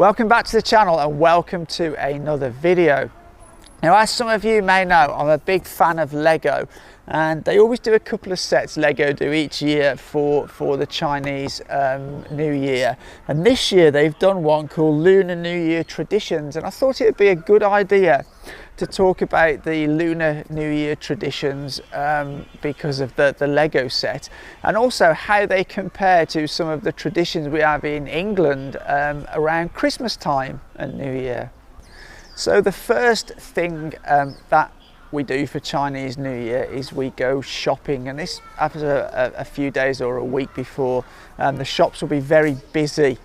Welcome back to the channel and welcome to another video. Now, as some of you may know, I'm a big fan of Lego, and they always do a couple of sets Lego do each year for the Chinese New Year. And this year they've done one called Lunar New Year Traditions, and I thought it would be a good idea to talk about the Lunar New Year traditions because of the Lego set, and also how they compare to some of the traditions we have in England around Christmas time and New Year. So the first thing that we do for Chinese New Year is we go shopping, and this happens a few days or a week before. The shops will be very busy,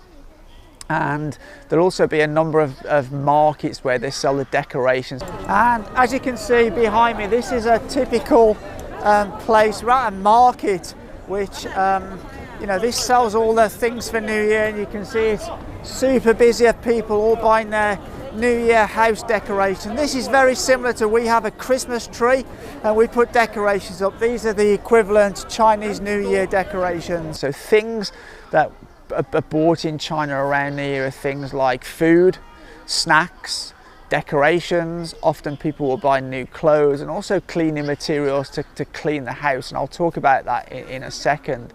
and there'll also be a number of markets where they sell the decorations. And as you can see behind me, this is a typical place, right, a market, which this sells all the things for New Year, and you can see it's super busy of people all buying their New Year house decoration. This is very similar to, we have a Christmas tree and we put decorations up. These are the equivalent Chinese New Year decorations. So things that are bought in China around New Year are things like food, snacks, decorations. Often people will buy new clothes and also cleaning materials to clean the house, and I'll talk about that in a second.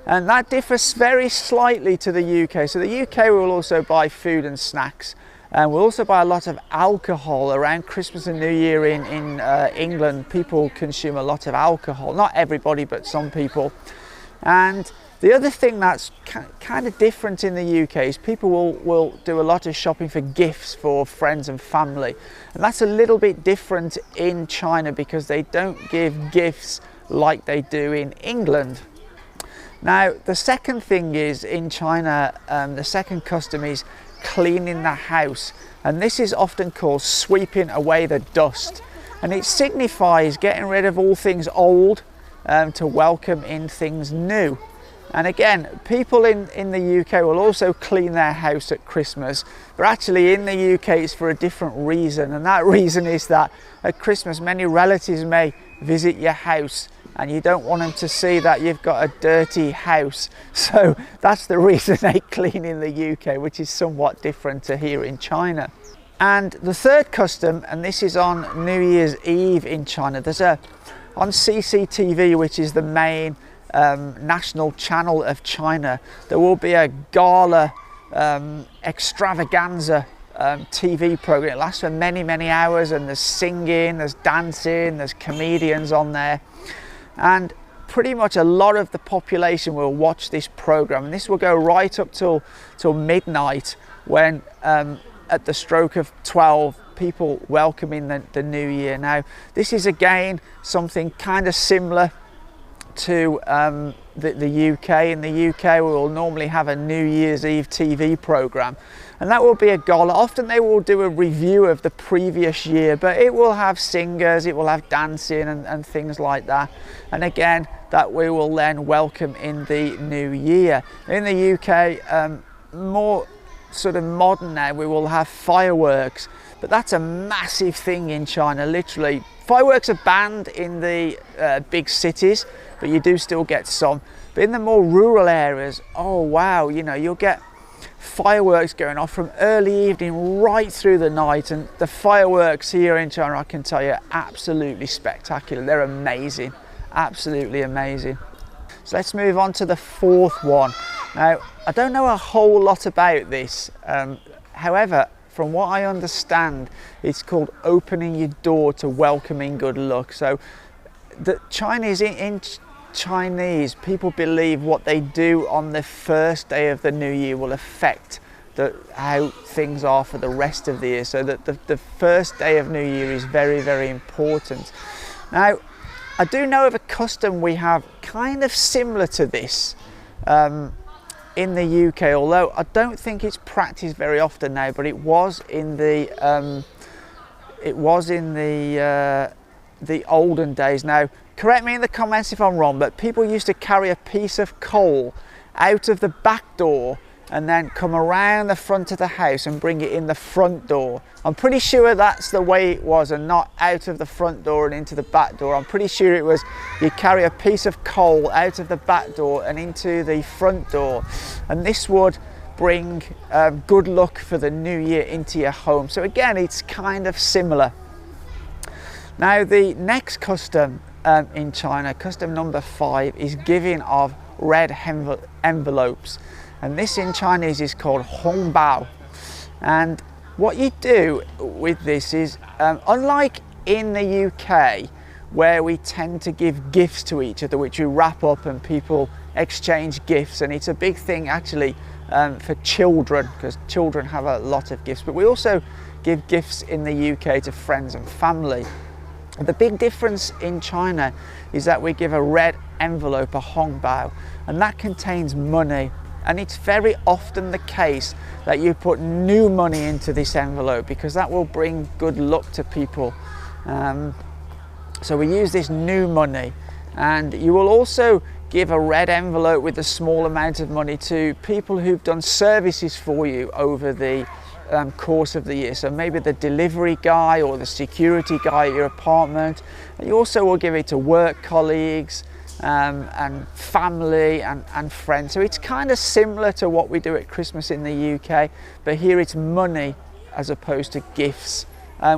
And that differs very slightly to the UK. So the UK will also buy food and snacks, and we'll also buy a lot of alcohol around Christmas and New Year. In England, people consume a lot of alcohol. Not everybody, but some people. And the other thing that's kind of different in the UK is people will do a lot of shopping for gifts for friends and family. And that's a little bit different in China because they don't give gifts like they do in England. Now, the second thing is, in China, the second custom is cleaning the house, and this is often called sweeping away the dust, and it signifies getting rid of all things old to welcome in things new. And again, people in the UK will also clean their house at Christmas, but actually in the UK it's for a different reason, and that reason is that at Christmas many relatives may visit your house, and you don't want them to see that you've got a dirty house. So that's the reason they clean in the UK, which is somewhat different to here in China. And the third custom, and this is on New Year's Eve in China, on CCTV, which is the main national channel of China, there will be a gala extravaganza TV program. It lasts for many hours, and there's singing, there's dancing, there's comedians on there. And pretty much a lot of the population will watch this program, and this will go right up till midnight, when at the stroke of 12 people welcoming the New Year. Now, this is again something kind of similar to the UK. In the UK we will normally have a New Year's Eve TV program, and that will be a gala. Often they will do a review of the previous year, but it will have singers, it will have dancing and things like that. And again, that we will then welcome in the new year. In the UK, more sort of modern now, we will have fireworks, but that's a massive thing in China. Literally, fireworks are banned in the big cities, but you do still get some. But in the more rural areas, oh wow, you'll get fireworks going off from early evening right through the night. And the fireworks here in China, I can tell you, are absolutely spectacular. They're amazing, absolutely amazing. So let's move on to the fourth one. Now, I don't know a whole lot about this, however, from what I understand, it's called opening your door to welcoming good luck. So the Chinese people believe what they do on the first day of the new year will affect how things are for the rest of the year. So that the first day of New Year is very important. Now, I do know of a custom we have kind of similar to this in the UK, although I don't think it's practiced very often now, but it was in the olden days. Now, correct me in the comments if I'm wrong, but people used to carry a piece of coal out of the back door and then come around the front of the house and bring it in the front door. I'm pretty sure that's the way it was, and not out of the front door and into the back door. I'm pretty sure it was you carry a piece of coal out of the back door and into the front door, and this would bring good luck for the new year into your home. So again, it's kind of similar. Now the next custom in China, custom number 5, is giving of red envelopes, and this in Chinese is called hongbao. And what you do with this is, unlike in the UK where we tend to give gifts to each other, which we wrap up and people exchange gifts, and it's a big thing actually for children, because children have a lot of gifts, but we also give gifts in the UK to friends and family. The big difference in China is that we give a red envelope, a hongbao, and that contains money. And it's very often the case that you put new money into this envelope, because that will bring good luck to people. So we use this new money, and you will also give a red envelope with a small amount of money to people who've done services for you over the course of the year. So maybe the delivery guy or the security guy at your apartment. You also will give it to work colleagues and family and friends. So it's kind of similar to what we do at Christmas in the UK, but here it's money as opposed to gifts.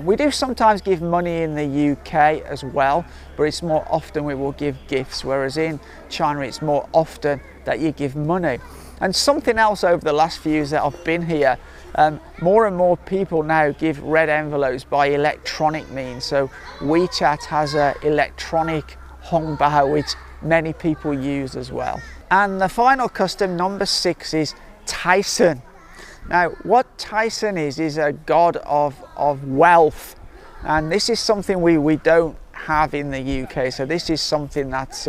We do sometimes give money in the UK as well, but it's more often we will give gifts, whereas in China it's more often that you give money. And something else over the last few years that I've been here, more and more people now give red envelopes by electronic means. So WeChat has an electronic hongbao which many people use as well. And the final custom, number 6, is Tyson. Now what Tyson is a god of wealth, and this is something we don't have in the UK. So this is something that's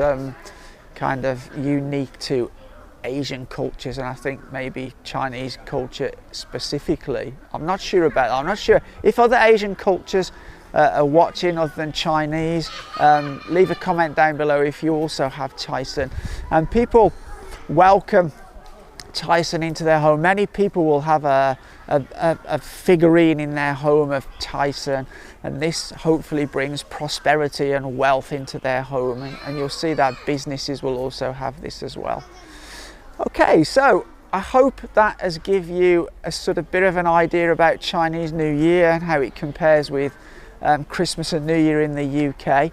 kind of unique to Asian cultures, and I think maybe Chinese culture specifically. I'm not sure about that. I'm not sure if other Asian cultures are watching other than Chinese. Leave a comment down below if you also have Tyson. And people welcome Tyson into their home. Many people will have a figurine in their home of Tyson, and this hopefully brings prosperity and wealth into their home, and you'll see that businesses will also have this as well. Okay, so I hope that has given you a sort of bit of an idea about Chinese New Year and how it compares with Christmas and New Year in the UK.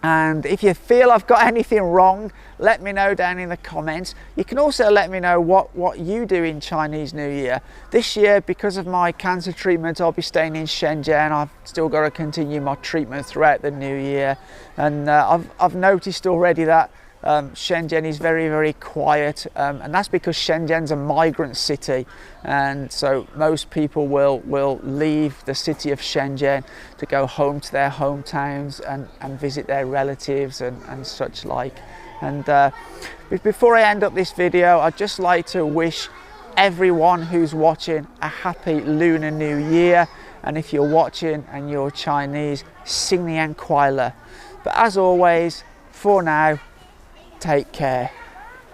And if you feel I've got anything wrong, let me know down in the comments. You can also let me know what you do in Chinese New Year. This year, because of my cancer treatment, I'll be staying in Shenzhen. I've still got to continue my treatment throughout the new year. And I've noticed already that Shenzhen is very, very quiet, and that's because Shenzhen's a migrant city, and so most people will leave the city of Shenzhen to go home to their hometowns and visit their relatives and such like. And before I end up this video, I'd just like to wish everyone who's watching a happy Lunar New Year, and if you're watching and you're Chinese, Xing Nian Kuai Le. But as always, for now, take care.